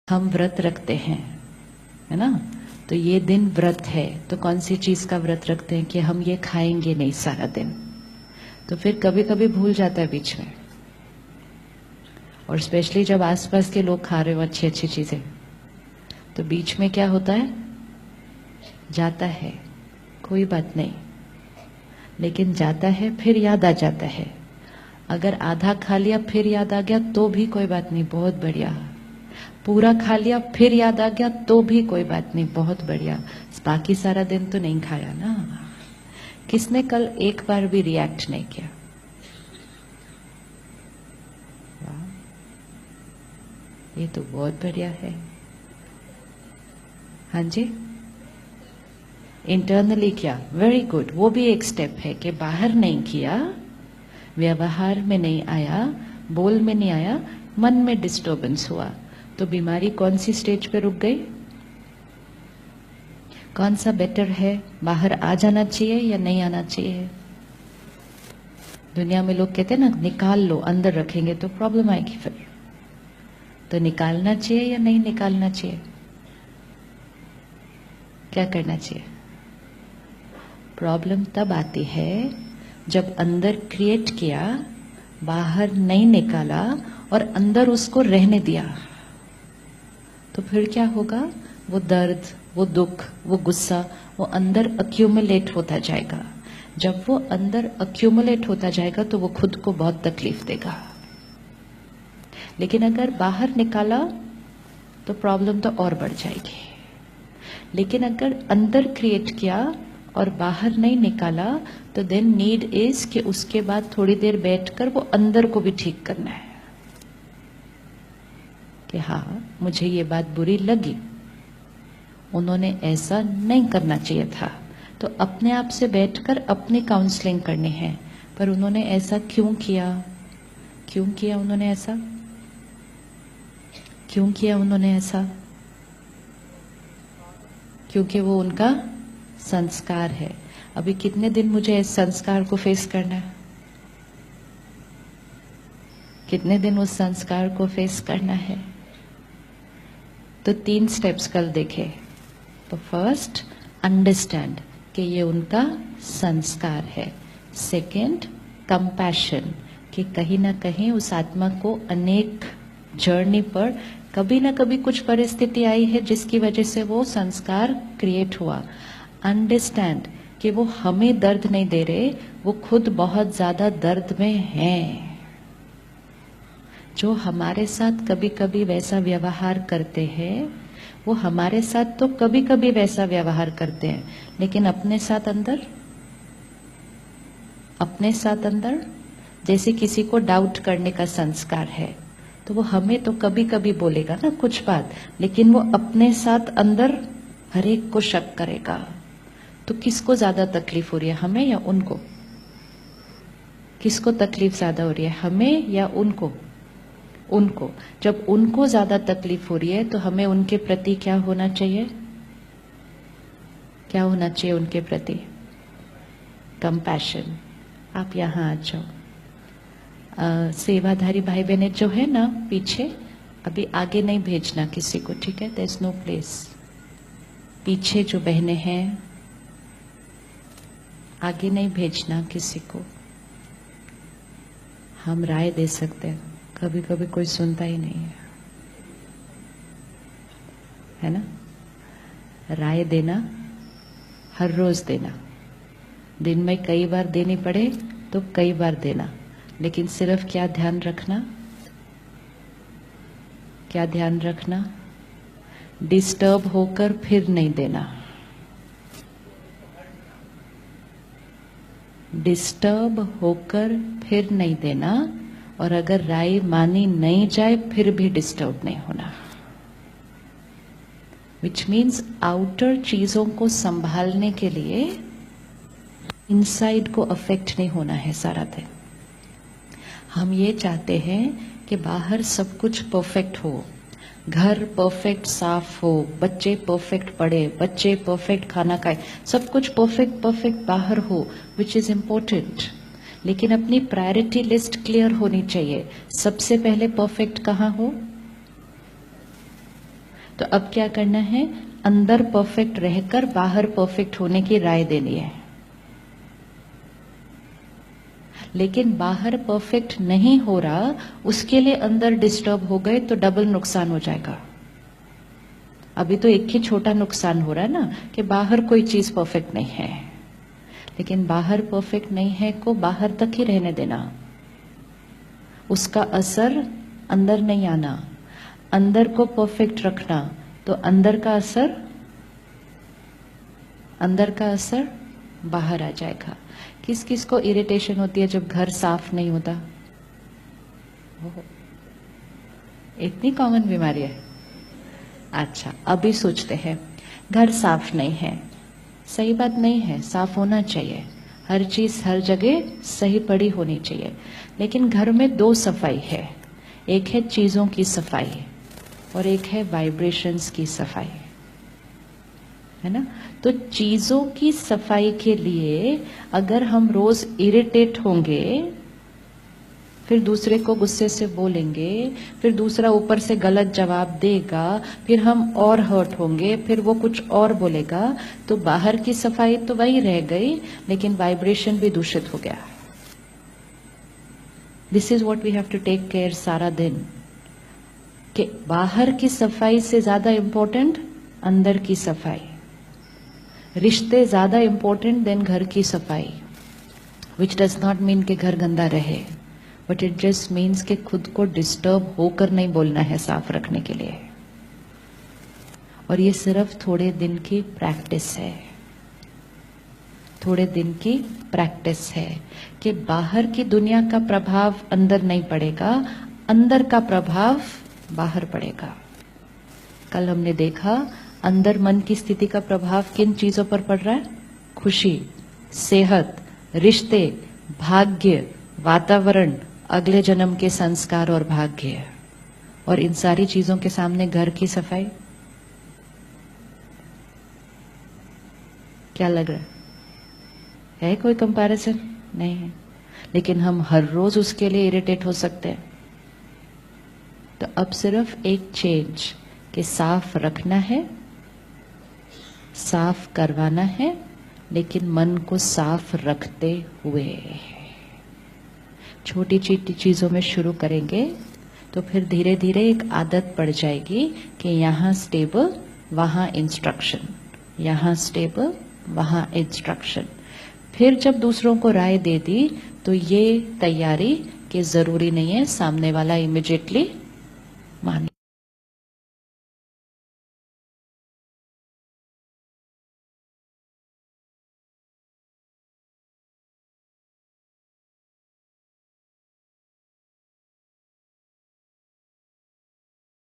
हम व्रत रखते हैं, है ना। तो ये दिन व्रत है, तो कौन सी चीज का व्रत रखते हैं कि हम ये खाएंगे नहीं सारा दिन। तो फिर कभी कभी भूल जाता है बीच में, और स्पेशली जब आसपास के लोग खा रहे हो अच्छी अच्छी चीजें, तो बीच में क्या होता है, जाता है, कोई बात नहीं, लेकिन जाता है फिर याद आ जाता है। अगर आधा खा लिया फिर याद आ गया तो भी कोई बात नहीं, बहुत बढ़िया। पूरा खा लिया फिर याद आ गया तो भी कोई बात नहीं, बहुत बढ़िया। बाकी सारा दिन तो नहीं खाया ना। किसने कल एक बार भी रिएक्ट नहीं किया? वाह, ये तो बहुत बढ़िया है। हाँ जी, इंटरनली किया, वेरी गुड। वो भी एक स्टेप है कि बाहर नहीं किया, व्यवहार में नहीं आया, बोल में नहीं आया, मन में डिस्टर्बेंस हुआ, तो बीमारी कौन सी स्टेज पे रुक गई? कौन सा बेटर है, बाहर आ जाना चाहिए या नहीं आना चाहिए? दुनिया में लोग कहते हैं ना, निकाल लो, अंदर रखेंगे तो प्रॉब्लम आएगी। फिर तो निकालना चाहिए या नहीं निकालना चाहिए? क्या करना चाहिए? प्रॉब्लम तब आती है जब अंदर क्रिएट किया, बाहर नहीं निकाला और अंदर उसको रहने दिया। तो फिर क्या होगा? वो दर्द, वो दुख, वो गुस्सा, वो अंदर अक्यूमुलेट होता जाएगा। जब वो अंदर अक्यूमुलेट होता जाएगा तो वो खुद को बहुत तकलीफ देगा। लेकिन अगर बाहर निकाला तो प्रॉब्लम तो और बढ़ जाएगी। लेकिन अगर अंदर क्रिएट किया और बाहर नहीं निकाला, तो देन नीड इज कि उसके बाद थोड़ी देर बैठकर वो अंदर को भी ठीक करना है कि हाँ, मुझे ये बात बुरी लगी, उन्होंने ऐसा नहीं करना चाहिए था। तो अपने आप से बैठकर अपनी काउंसलिंग करनी है, पर उन्होंने ऐसा क्यों किया? क्यों किया उन्होंने ऐसा? क्यों किया उन्होंने ऐसा? क्योंकि वो उनका संस्कार है। अभी कितने दिन मुझे इस संस्कार को फेस करना है? कितने दिन उस संस्कार को फेस करना है? तो 3 स्टेप्स कल देखे। तो फर्स्ट, अंडरस्टैंड कि ये उनका संस्कार है। सेकंड, कंपैशन कि कहीं ना कहीं उस आत्मा को अनेक जर्नी पर कभी ना कभी कुछ परिस्थिति आई है जिसकी वजह से वो संस्कार क्रिएट हुआ। अंडरस्टैंड कि वो हमें दर्द नहीं दे रहे, वो खुद बहुत ज्यादा दर्द में हैं। जो हमारे साथ कभी कभी वैसा व्यवहार करते हैं, वो हमारे साथ तो कभी कभी वैसा व्यवहार करते हैं, लेकिन अपने साथ अंदर जैसे किसी को डाउट करने का संस्कार है, तो वो हमें तो कभी कभी बोलेगा ना कुछ बात, लेकिन वो अपने साथ अंदर हर एक को शक करेगा। तो किसको ज्यादा तकलीफ हो रही है, हमें या उनको? किसको तकलीफ ज्यादा हो रही है, हमें या उनको? उनको। जब उनको ज्यादा तकलीफ हो रही है तो हमें उनके प्रति क्या होना चाहिए? क्या होना चाहिए उनके प्रति? कंपैशन। आप यहाँ आ जाओ। सेवाधारी भाई बहने जो है ना पीछे, अभी आगे नहीं भेजना किसी को, ठीक है? There is no place. पीछे जो बहने हैं, आगे नहीं भेजना किसी को। हम राय दे सकते हैं, कभी कभी कोई सुनता ही नहीं है ना? राय देना हर रोज देना, दिन में कई बार देनी पड़े तो कई बार देना, लेकिन सिर्फ क्या ध्यान रखना? क्या ध्यान रखना? डिस्टर्ब होकर फिर नहीं देना। डिस्टर्ब होकर फिर नहीं देना, और अगर राय मानी नहीं जाए फिर भी डिस्टर्ब नहीं होना। विच मीन्स आउटर चीजों को संभालने के लिए इनसाइड को अफेक्ट नहीं होना है सारा दिन। हम ये चाहते हैं कि बाहर सब कुछ परफेक्ट हो, घर परफेक्ट साफ हो, बच्चे परफेक्ट पढ़े, बच्चे परफेक्ट खाना खाए, सब कुछ परफेक्ट बाहर हो, विच इज इम्पोर्टेंट। लेकिन अपनी प्रायोरिटी लिस्ट क्लियर होनी चाहिए। सबसे पहले परफेक्ट कहाँ हो? तो अब क्या करना है, अंदर परफेक्ट रहकर बाहर परफेक्ट होने की राय देनी है। लेकिन बाहर परफेक्ट नहीं हो रहा, उसके लिए अंदर डिस्टर्ब हो गए तो डबल नुकसान हो जाएगा। अभी तो एक ही छोटा नुकसान हो रहा है ना कि बाहर कोई चीज परफेक्ट नहीं है, लेकिन बाहर परफेक्ट नहीं है को बाहर तक ही रहने देना, उसका असर अंदर नहीं आना। अंदर को परफेक्ट रखना तो अंदर का असर बाहर आ जाएगा। किस किस को इरिटेशन होती है जब घर साफ नहीं होता? इतनी कॉमन बीमारी है। अच्छा, अभी सोचते हैं घर साफ नहीं है, सही बात नहीं है, साफ होना चाहिए, हर चीज हर जगह सही पड़ी होनी चाहिए। लेकिन घर में दो सफाई है, एक है चीजों की सफाई और एक है वाइब्रेशंस की सफाई, है ना। तो चीजों की सफाई के लिए अगर हम रोज इरिटेट होंगे, फिर दूसरे को गुस्से से बोलेंगे, फिर दूसरा ऊपर से गलत जवाब देगा, फिर हम और हर्ट होंगे, फिर वो कुछ और बोलेगा, तो बाहर की सफाई तो वही रह गई, लेकिन वाइब्रेशन भी दूषित हो गया। This is what we have to take care सारा दिन, कि बाहर की सफाई से ज्यादा इंपॉर्टेंट अंदर की सफाई, रिश्ते ज्यादा इंपॉर्टेंट देन घर की सफाई। विच डज नॉट मीन कि घर गंदा रहे, बट इट जस्ट मीन्स कि खुद को डिस्टर्ब होकर नहीं बोलना है साफ रखने के लिए। और ये सिर्फ थोड़े दिन की प्रैक्टिस है, थोड़े दिन की प्रैक्टिस है कि बाहर की दुनिया का प्रभाव अंदर नहीं पड़ेगा, अंदर का प्रभाव बाहर पड़ेगा। कल हमने देखा अंदर मन की स्थिति का प्रभाव किन चीजों पर पड़ रहा है? खुशी, सेहत, रिश्ते, भाग्य, वातावरण, अगले जन्म के संस्कार और भाग्य। और इन सारी चीजों के सामने घर की सफाई क्या लग रहा है कोई कंपैरिजन? नहीं है। लेकिन हम हर रोज उसके लिए इरिटेट हो सकते हैं। तो अब सिर्फ एक चेंज कि साफ रखना है, साफ करवाना है, लेकिन मन को साफ रखते हुए। छोटी छोटी चीजों में शुरू करेंगे तो फिर धीरे धीरे एक आदत पड़ जाएगी कि यहाँ स्टेबल वहाँ इंस्ट्रक्शन, यहाँ स्टेबल वहाँ इंस्ट्रक्शन। फिर जब दूसरों को राय दे दी तो ये तैयारी कि जरूरी नहीं है सामने वाला इमिडिएटली मान